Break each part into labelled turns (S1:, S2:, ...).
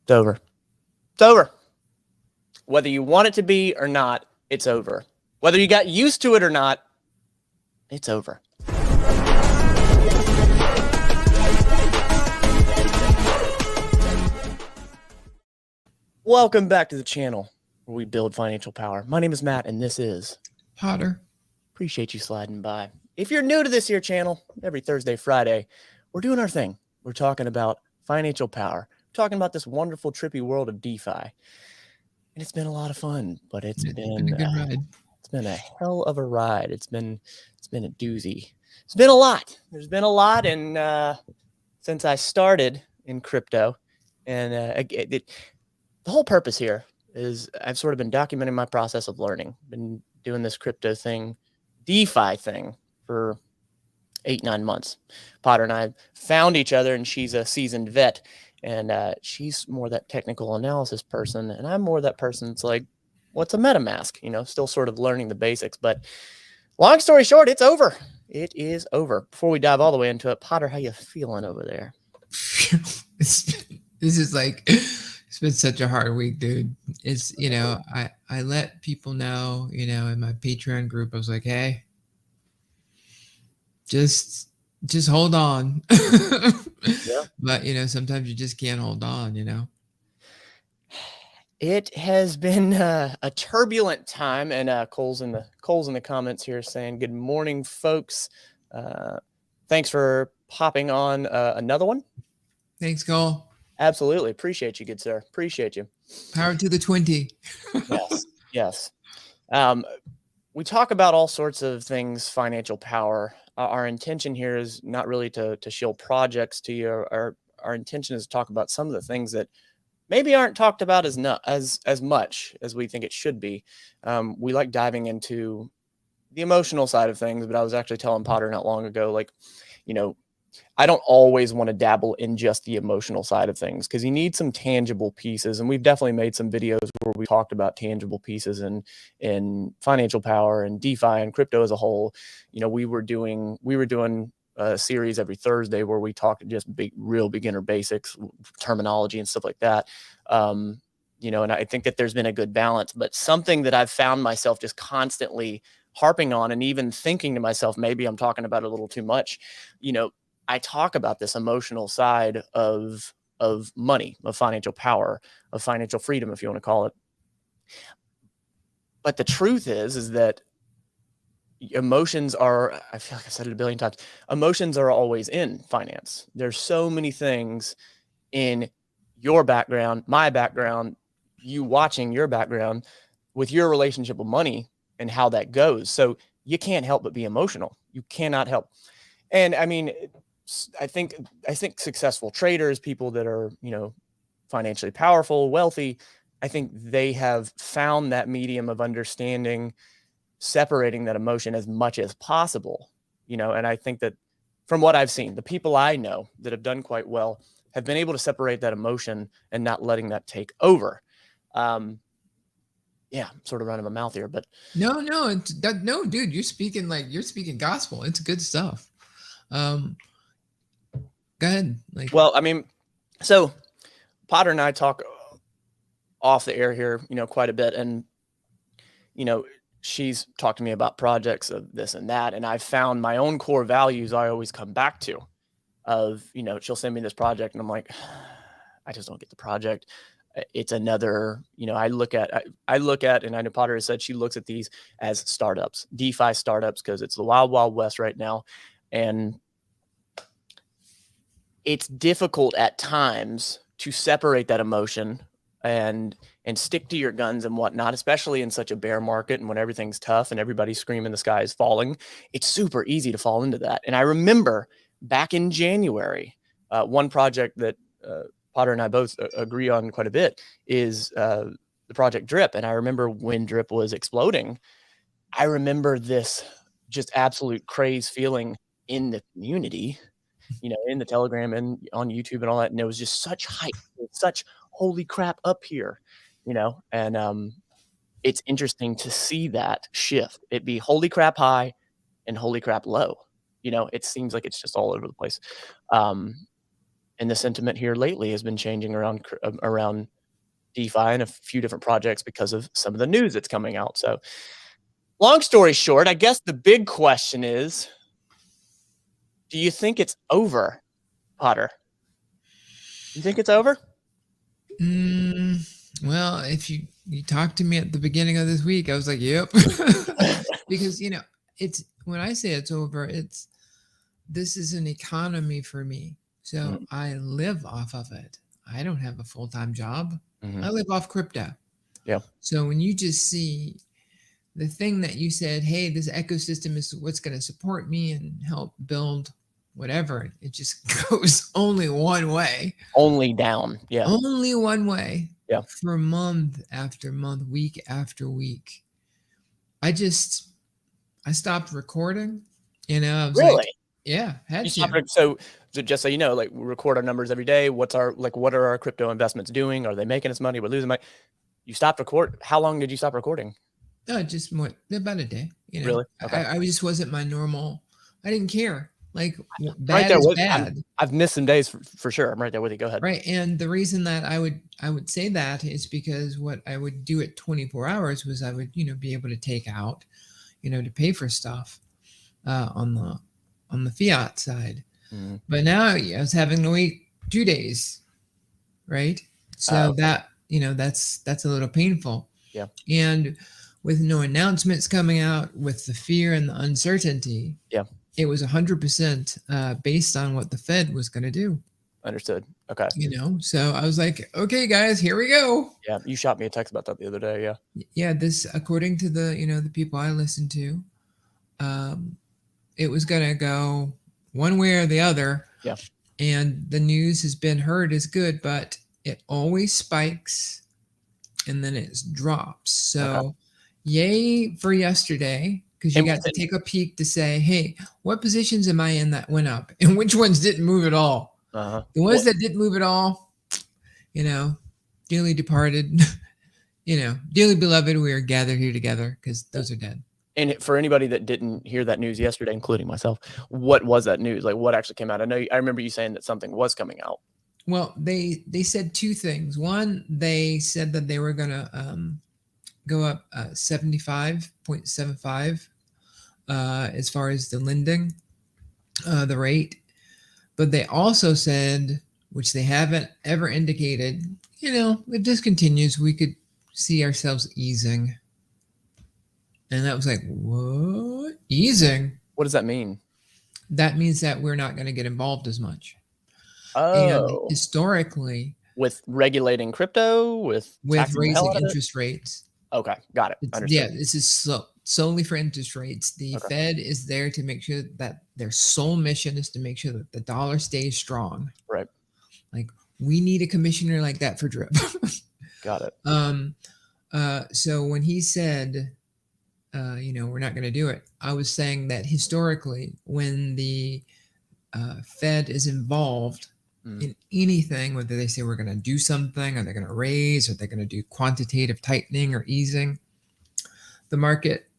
S1: It's over. It's over. Whether you want it to be or not, it's over. Whether you got used to it or not, it's over. Welcome back to the channel where we build financial power. My name is Matt, and this is
S2: Potter.
S1: Appreciate you sliding by. If you're new to this here channel, every Thursday, Friday, we're doing our thing. We're talking about financial power. We're talking about this wonderful, trippy world of DeFi. And it's been a lot of fun, but it's been
S2: a good ride.
S1: It's been a hell of a ride. It's been a doozy. It's been a lot. There's been a lot, and since I started in crypto, and the whole purpose here is I've sort of been documenting my process of learning. Been doing this crypto thing, DeFi thing, for 8-9 months. Potter and I found each other, and she's a seasoned vet, and she's more that technical analysis person, and I'm more that person that's like, what's a MetaMask? You know, still sort of learning the basics. But long story short, it's over. It is over. Before we dive all the way into it, Potter, how you feeling over there?
S2: This is like, it's been such a hard week, dude. It's, you know, I let people know, you know, in my Patreon group, I was like, hey, just hold on. Yeah. But, you know, sometimes you just can't hold on, you know.
S1: It has been a turbulent time, and Cole's in the comments here saying, good morning, folks. Thanks for popping on another one.
S2: Thanks, Cole.
S1: Absolutely. Appreciate you, good sir. Appreciate you.
S2: Power to the 20.
S1: Yes. We talk about all sorts of things, financial power. Our intention here is not really to shill projects to you. Our intention is to talk about some of the things that maybe aren't talked about as much as we think it should be. We like diving into the emotional side of things, but I was actually telling Potter not long ago, like, you know, I don't always want to dabble in just the emotional side of things, because you need some tangible pieces. And we've definitely made some videos where we talked about tangible pieces in financial power and DeFi and crypto as a whole. You know, we were doing a series every Thursday where we talked just real beginner basics, terminology and stuff like that. You know, and I think that there's been a good balance, but something that I've found myself just constantly harping on, and even thinking to myself, maybe I'm talking about it a little too much. You know, I talk about this emotional side of money, of financial power, of financial freedom, if you want to call it. But the truth is that emotions are, I feel like I said it a billion times, emotions are always in finance. There's so many things in your background, my background, you watching your background, with your relationship with money and how that goes. So you can't help but be emotional. You cannot help. And I mean, I think successful traders, people that are, you know, financially powerful, wealthy, I think they have found that medium of understanding, separating that emotion as much as possible, you know. And I think that from what I've seen, the people I know that have done quite well have been able to separate that emotion and not letting that take over. Yeah, I'm sort of running my mouth here, but
S2: no, dude, you're speaking gospel. It's good stuff. Go ahead.
S1: Well, I mean, so Potter and I talk off the air here, you know, quite a bit, and you know, she's talked to me about projects of this and that, and I've found my own core values I always come back to. Of, you know, she'll send me this project, and I'm like, I just don't get the project. It's another, you know, I look at, and I know Potter has said she looks at these as startups, DeFi startups, because it's the wild, wild west right now. And it's difficult at times to separate that emotion and stick to your guns and whatnot, especially in such a bear market and when everything's tough and everybody's screaming the sky is falling. It's super easy to fall into that. And I remember back in January, one project that Potter and I both agree on quite a bit is the project Drip. And I remember when Drip was exploding, I remember this just absolute craze feeling in the community, you know, in the Telegram and on YouTube and all that. And there was just such hype, such holy crap up here, you know. And it's interesting to see that shift. It be holy crap high and holy crap low. You know, it seems like it's just all over the place. And the sentiment here lately has been changing around DeFi and a few different projects because of some of the news that's coming out. So long story short, I guess the big question is, do you think it's over, Potter? You think it's over?
S2: Well, if you talked to me at the beginning of this week, I was like, yep. Because, it's when I say it's over, this is an economy for me. So I live off of it. I don't have a full-time job. I live off crypto.
S1: Yeah.
S2: So when you just see the thing that you said, hey, this ecosystem is what's going to support me and help build whatever, it just goes only one way.
S1: Only down. Yeah.
S2: Only one way.
S1: Yeah.
S2: For month after month, week after week. I stopped recording. I was
S1: Really?
S2: like, yeah, had to.
S1: So just so you know, like, we record our numbers every day. What are our crypto investments doing? Are they making us money? We're losing money. You stopped record. How long did you stop recording?
S2: Just about a day.
S1: Really? Okay.
S2: I just wasn't my normal. I didn't care. Like, bad
S1: right there
S2: is
S1: with,
S2: bad.
S1: I've missed some days for sure. I'm right there with you. Go ahead.
S2: Right, and the reason that I would say that is because what I would do at 24 hours was I would be able to take out, to pay for stuff, on the fiat side. But now I was having to wait 2 days, right? So that that's a little painful.
S1: Yeah.
S2: And with no announcements coming out, with the fear and the uncertainty, it was 100% based on what the Fed was going to do.
S1: Understood. Okay.
S2: So I was like, okay, guys, here we go.
S1: Yeah, you shot me a text about that the other day. Yeah.
S2: Yeah, this, according to the the people I listened to, it was going to go one way or the other.
S1: Yeah.
S2: And the news has been heard as good, but it always spikes and then it drops. So yay for yesterday, because you got to take a peek to say, hey, what positions am I in that went up and which ones didn't move at all? The ones that didn't move at all, dearly departed, dearly beloved, we are gathered here together, because those are dead.
S1: And for anybody that didn't hear that news yesterday, including myself, what was that news? Like, what actually came out? I remember you saying that something was coming out.
S2: Well, they said two things. One, they said that they were going to go up 75.75 as far as the lending, the rate. But they also said, which they haven't ever indicated, if this continues, we could see ourselves easing. And that was like, what? Easing?
S1: What does that mean?
S2: That means that we're not going to get involved as much.
S1: And
S2: historically,
S1: with regulating crypto, with
S2: raising interest rates.
S1: Okay, got it.
S2: Yeah, this is solely for interest rates. The Fed is there to make sure that their sole mission is to make sure that the dollar stays strong.
S1: Right.
S2: Like, we need a commissioner like that for drip.
S1: Got it.
S2: So when he said, we're not going to do it, I was saying that historically, when the Fed is involved in anything, whether they say we're going to do something, or they're going to raise, or they're going to do quantitative tightening or easing, the market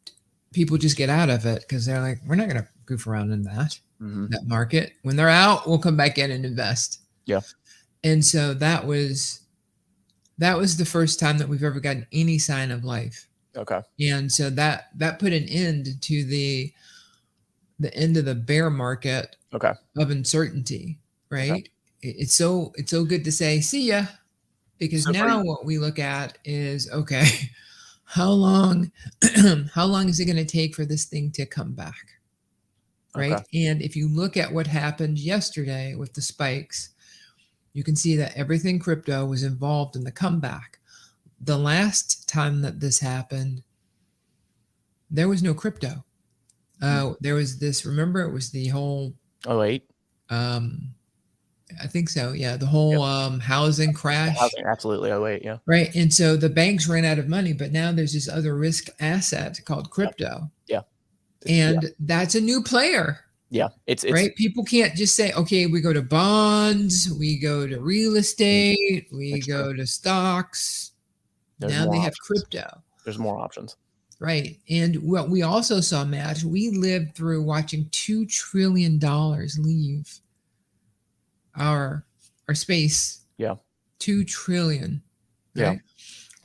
S2: people just get out of it, because they're like, we're not going to goof around in that market. When they're out, we'll come back in and invest.
S1: Yeah.
S2: And so that was the first time that we've ever gotten any sign of life.
S1: Okay.
S2: And so that put an end to the end of the bear market of uncertainty, right? Okay. It's so good to say, see ya, because now what we look at is, okay, how long is it going to take for this thing to come back? Right. Okay. And if you look at what happened yesterday with the spikes, you can see that everything crypto was involved in the comeback. The last time that this happened, there was no crypto. There was this, remember, it was the whole
S1: 08.
S2: I think so. Yeah. The whole housing crash.
S1: Housing, absolutely. 08. Yeah.
S2: Right. And so the banks ran out of money, but now there's this other risk asset called crypto.
S1: Yeah.
S2: And that's a new player.
S1: Yeah. It's
S2: right. People can't just say, okay, we go to bonds, we go to real estate, we go to stocks. Now they have crypto.
S1: There's more options.
S2: Right. And what we also saw, Matt, we lived through watching $2 trillion leave our our space.
S1: Yeah.
S2: 2 trillion. Right?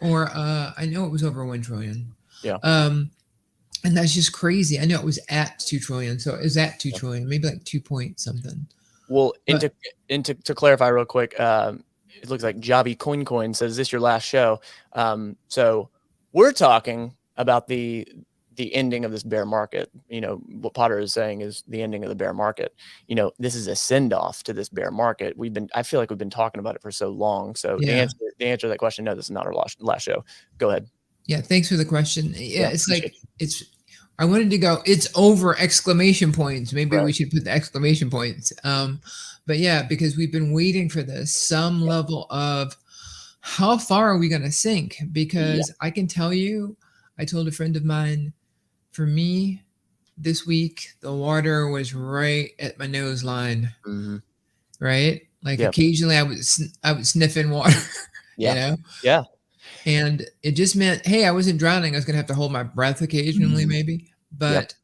S2: Yeah. Or I know it was over 1 trillion.
S1: Yeah.
S2: And that's just crazy. I know it was at 2 trillion. So it was at 2 trillion, maybe like 2 point something.
S1: Well, and to clarify real quick, it looks like Javi Coin says, "Is this your last show?" So we're talking about the ending of this bear market. What Potter is saying is the ending of the bear market. This is a send off to this bear market. I feel like we've been talking about it for so long. So the answer to that question, no, this is not our last show. Go ahead.
S2: Yeah, thanks for the question. Yeah, it's like I wanted to go, it's over exclamation points. Maybe we should put the exclamation points. But yeah, because we've been waiting for this, some level of how far are we going to sink? Because I can tell you, I told a friend of mine, for me, this week, the water was right at my nose line. Mm-hmm. Right? Like occasionally I would sniff in water,
S1: you know? Yeah.
S2: And it just meant, hey, I wasn't drowning. I was going to have to hold my breath occasionally, maybe. But,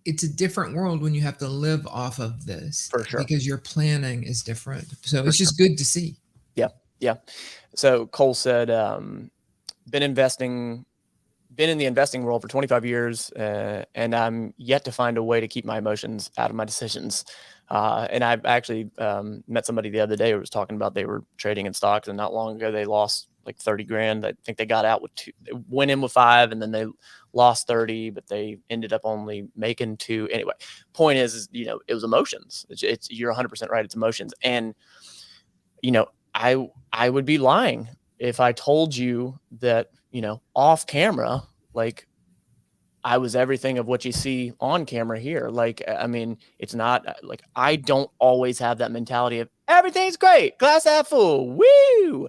S2: it's a different world when you have to live off of this.
S1: For sure.
S2: Because your planning is different. So it's just good to see.
S1: Yeah. Yeah. So Cole said, been in the investing world for 25 years, and I'm yet to find a way to keep my emotions out of my decisions. And I actually met somebody the other day who was talking about they were trading in stocks, and not long ago they lost like 30 grand. I think they got out with 2, they went in with 5, and then they lost 30, but they ended up only making 2. Anyway, point is it was emotions. It's you're 100% right. It's emotions. And, I would be lying if I told you that, off camera, like I was everything of what you see on camera here. Like, I mean, it's not like I don't always have that mentality of everything's great, glass half full, woo.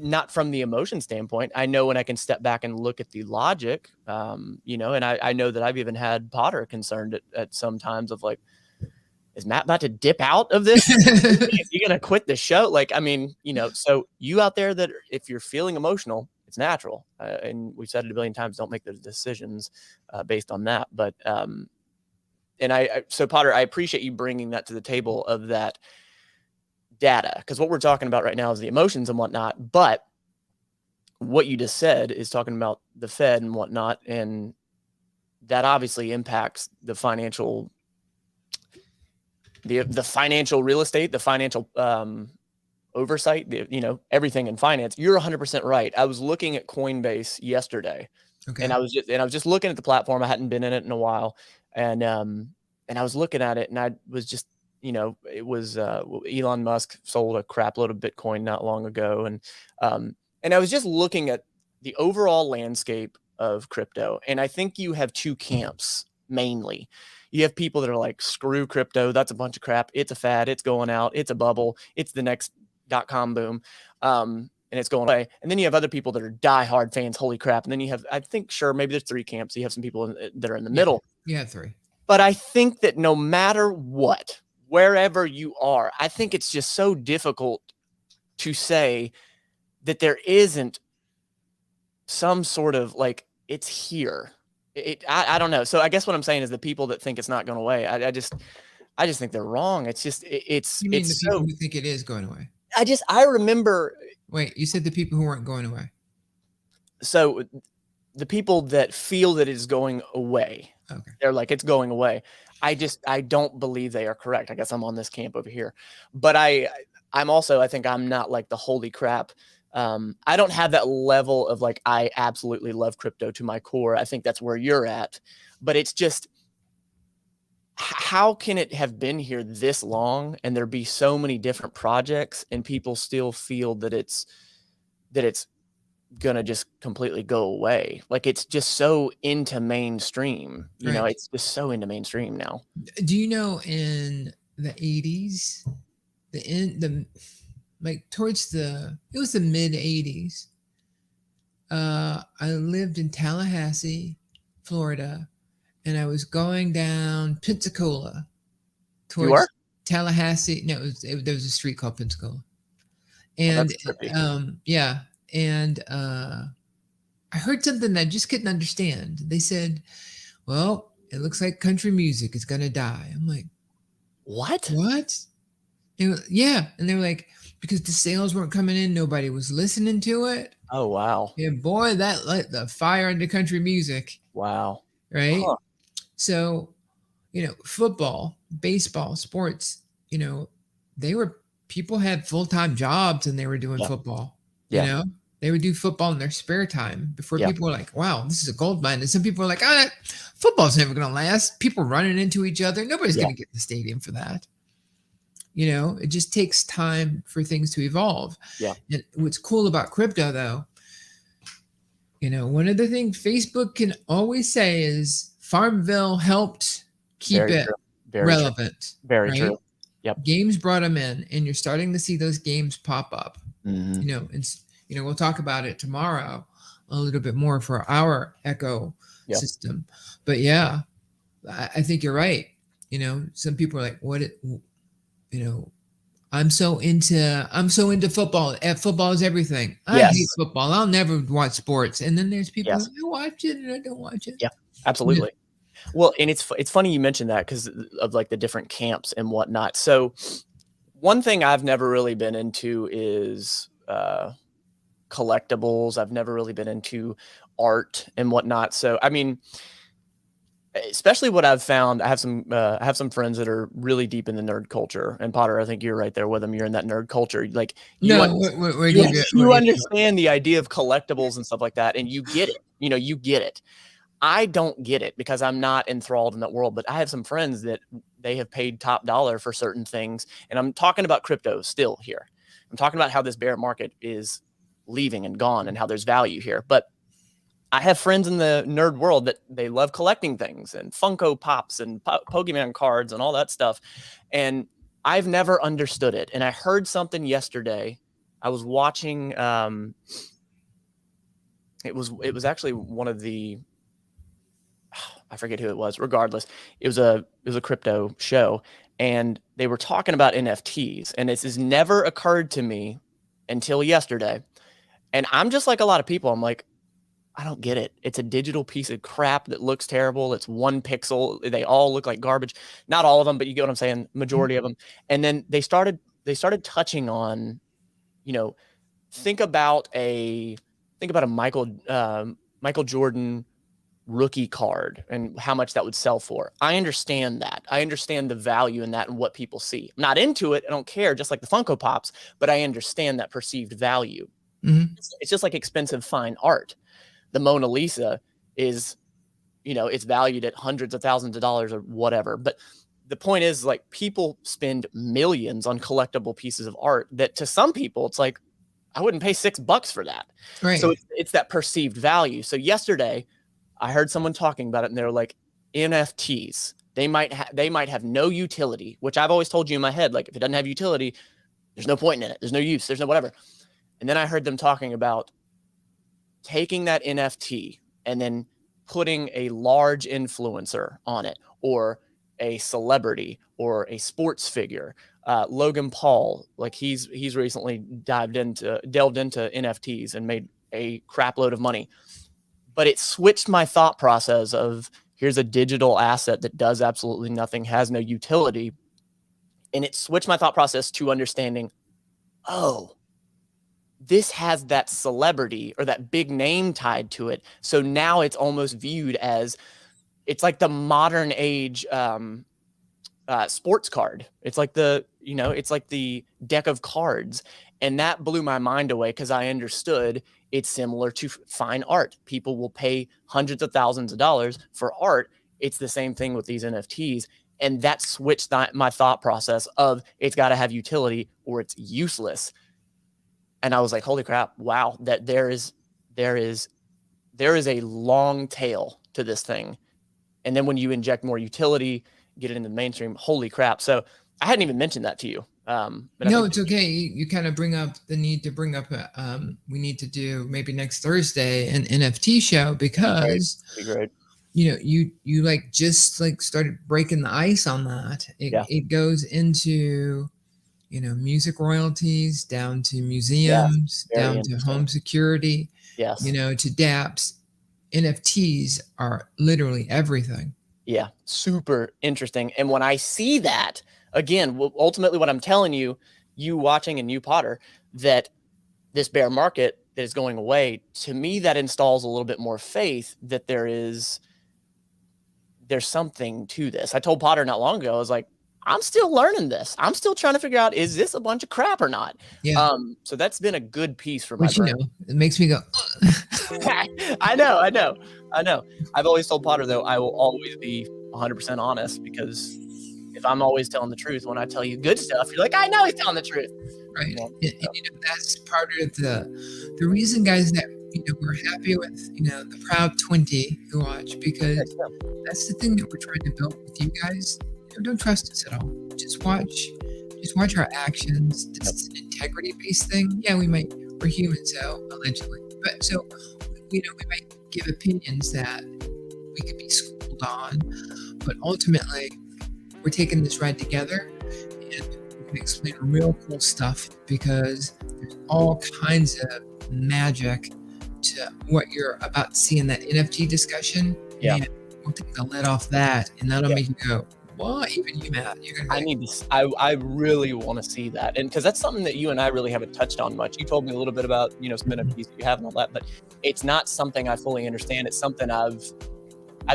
S1: Not from the emotion standpoint. I know when I can step back and look at the logic, and I know that I've even had Potter concerned at some times of like, is Matt about to dip out of this? Is he going to quit the show? Like, I mean, so you out there that if you're feeling emotional, it's natural. And we've said it a billion times, don't make those decisions based on that. But, so Potter, I appreciate you bringing that to the table of that data, because what we're talking about right now is the emotions and whatnot. But what you just said is talking about the Fed and whatnot. And that obviously impacts the financial the financial real estate, the financial oversight, everything in finance. You're 100% right. I was looking at Coinbase yesterday, and I was just looking at the platform. I hadn't been in it in a while, and I was looking at it, and I was just, it was Elon Musk sold a crap load of Bitcoin not long ago, and I was just looking at the overall landscape of crypto, and I think you have 2 camps mainly. You have people that are like, screw crypto. That's a bunch of crap. It's a fad. It's going out. It's a bubble. It's the next .com boom. And it's going away. And then you have other people that are diehard fans. Holy crap. And then you have, I think, maybe there's 3 camps. You have some people that are in the middle.
S2: Yeah, 3.
S1: But I think that no matter what, wherever you are, I think it's just so difficult to say that there isn't some sort of like, it's here. I don't know. So I guess what I'm saying is the people that think it's not going away, I just think they're wrong. It's just, it's,
S2: you mean the people who think it is going away?
S1: I remember.
S2: Wait, you said the people who weren't going away.
S1: So the people that feel that it's going away, they're like, it's going away. I don't believe they are correct. I guess I'm on this camp over here, but I'm also, I think I'm not like the holy crap. I don't have that level of like, I absolutely love crypto to my core. I think that's where you're at, but it's just, how can it have been here this long and there be so many different projects and people still feel that it's going to just completely go away? Like, it's just so into mainstream, it's just so into mainstream now.
S2: Do you know in the 80s, like towards it was the mid 80s. I lived in Tallahassee, Florida, and I was going down Pensacola towards Tallahassee. No, there was a street called Pensacola. And and I heard something that I just couldn't understand. They said, well, it looks like country music is going to die. I'm like,
S1: What?
S2: Yeah, and they were like, because the sales weren't coming in, nobody was listening to it.
S1: Oh, wow.
S2: And boy, that lit the fire into country music.
S1: Wow.
S2: Right?
S1: Huh.
S2: So, football, baseball, sports, people had full-time jobs and they were doing
S1: Yeah.
S2: football.
S1: Yeah.
S2: They would do football in their spare time before
S1: Yeah.
S2: people were like, wow, this is a gold mine. And some people were like, football's never going to last. People running into each other. Nobody's
S1: Yeah.
S2: going to get in the stadium for that. It just takes time for things to evolve.
S1: Yeah.
S2: And what's cool about crypto, though, one of the things Facebook can always say is Farmville helped keep
S1: Very
S2: it
S1: true. Very
S2: relevant.
S1: True. Very
S2: right?
S1: true. Yep.
S2: Games brought them in, and you're starting to see those games pop up.
S1: Mm-hmm.
S2: And we'll talk about it tomorrow a little bit more for our Echo system. But yeah, I think you're right. Some people are like, what? I'm so into football. Football is everything. I hate football. I'll never watch sports. And then there's people who watch it and I don't watch it.
S1: Yeah, absolutely. Well, and it's funny you mentioned that because of like the different camps and whatnot. So one thing I've never really been into is collectibles. I've never really been into art and whatnot. So, I mean, especially what I've found, I have some friends that are really deep in the nerd culture. And Potter, I think you're right there with them. You're in that nerd culture. Like you understand the idea of collectibles and stuff like that, and you get it. You get it. I don't get it because I'm not enthralled in that world, but I have some friends that they have paid top dollar for certain things. And I'm talking about crypto still here. I'm talking about how this bear market is leaving and gone and how there's value here. But I have friends in the nerd world that they love collecting things and Funko Pops and Pokemon cards and all that stuff. And I've never understood it. And I heard something yesterday. I was watching, it was actually one of the, I forget who it was. Regardless, it was a crypto show, and they were talking about NFTs. And this has never occurred to me until yesterday. And I'm just like a lot of people. I'm like, I don't get it. It's a digital piece of crap that looks terrible. It's 1 pixel. They all look like garbage. Not all of them, but you get what I'm saying. Majority of them. And then they started touching on, think about a Michael Jordan rookie card and how much that would sell for. I understand that. I understand the value in that and what people see. I'm not into it. I don't care, just like the Funko Pops, but I understand that perceived value. Mm-hmm. It's just like expensive fine art. The Mona Lisa is, it's valued at hundreds of thousands of dollars or whatever. But the point is, like, people spend millions on collectible pieces of art that to some people, it's like, I wouldn't pay $6 for that. Right. So it's that perceived value. So yesterday, I heard someone talking about it, and they were like, NFTs. They might have no utility, which I've always told you in my head, like, if it doesn't have utility, there's no point in it. There's no use. There's no whatever. And then I heard them talking about taking that NFT and then putting a large influencer on it, or a celebrity, or a sports figure. Logan Paul, like he's recently delved into NFTs and made a crap load of money. But it switched my thought process of, here's a digital asset that does absolutely nothing, has no utility. And it switched my thought process to understanding, oh, this has that celebrity or that big name tied to it. So now it's almost viewed as, it's like the modern age sports card. It's like it's like the deck of cards. And that blew my mind away, because I understood it's similar to fine art. People will pay hundreds of thousands of dollars for art. It's the same thing with these NFTs. And that switched my thought process of, it's got to have utility or it's useless. And I was like, holy crap, wow, that there is a long tail to this thing. And then when you inject more utility, get it into the mainstream, holy crap. So I hadn't even mentioned that to you.
S2: No, it's okay. You kind of bring up the need to bring up, we need to do maybe next Thursday an NFT show, because
S1: that'd be great.
S2: You like just like started breaking the ice on that. It goes into, music royalties, down to museums, down to home security, to dApps. NFTs are literally everything.
S1: Yeah, super interesting. And when I see that, again, ultimately what I'm telling you, you watching and you Potter, that this bear market that is going away, to me, that installs a little bit more faith that there's something to this. I told Potter not long ago, I was like, I'm still learning this. I'm still trying to figure out, is this a bunch of crap or not?
S2: Yeah.
S1: So that's been a good piece for my
S2: Which, it makes me go,
S1: I know. I've always told Potter, though, I will always be 100% honest, because if I'm always telling the truth, when I tell you good stuff, you're like, I know he's telling the truth.
S2: Right. And that's part of the reason, guys, that we're happy with the Proud 20 you watch, because that's the thing that we're trying to build with you guys. Don't trust us at all. Just watch our actions. This is an integrity-based thing. Yeah, we're human, so allegedly, but so we might give opinions that we could be schooled on, but ultimately we're taking this ride together, and we can explain real cool stuff, because there's all kinds of magic to what you're about to see in that NFT discussion.
S1: Yeah.
S2: And we'll take the lid off that, and that'll make you go, what? Even you, Matt, you're gonna be
S1: I really want to see that, and because that's something that you and I really haven't touched on much. You told me a little bit about some NFTs that you have and all that, but it's not something I fully understand. It's something I've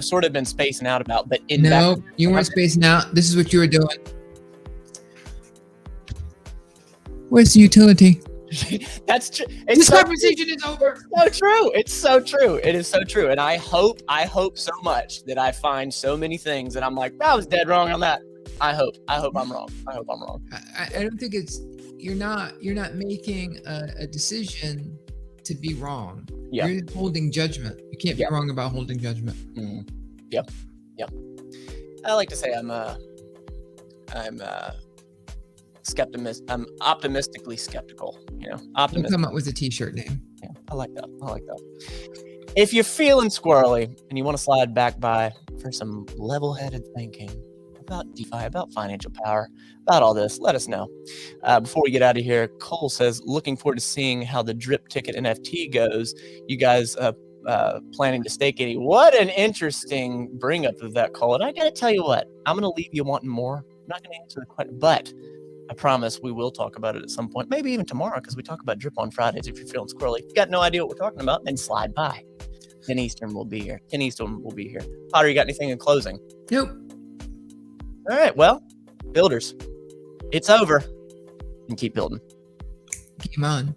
S1: sort of been spacing out about. But
S2: you weren't spacing out. This is what you were doing. Where's the utility?
S1: That's true.
S2: This conversation is over.
S1: It's so true. It is so true. And I hope so much that I find so many things that I'm like, I was dead wrong on that. I hope I'm wrong. I
S2: don't think you're not making a decision to be wrong.
S1: Yeah.
S2: You're holding judgment. You can't be wrong about holding judgment.
S1: Mm-hmm. Yep. I like to say I'm optimistically skeptical. Optimistic.
S2: Come up with a T-shirt name.
S1: Yeah, I like that. If you're feeling squirrely and you want to slide back by for some level-headed thinking about DeFi, about financial power, about all this, let us know. Before we get out of here, Cole says, looking forward to seeing how the drip ticket NFT goes. You guys planning to stake any? What an interesting bring up of that, Cole. And I got to tell you what, I'm going to leave you wanting more. I'm not going to answer the question, but I promise we will talk about it at some point, maybe even tomorrow, because we talk about drip on Fridays. If you're feeling squirrely, if you got no idea what we're talking about, then slide by. 10 Eastern will be here. Potter, you got anything in closing?
S2: Nope.
S1: All right, well, builders, it's over, and keep building.
S2: Game on.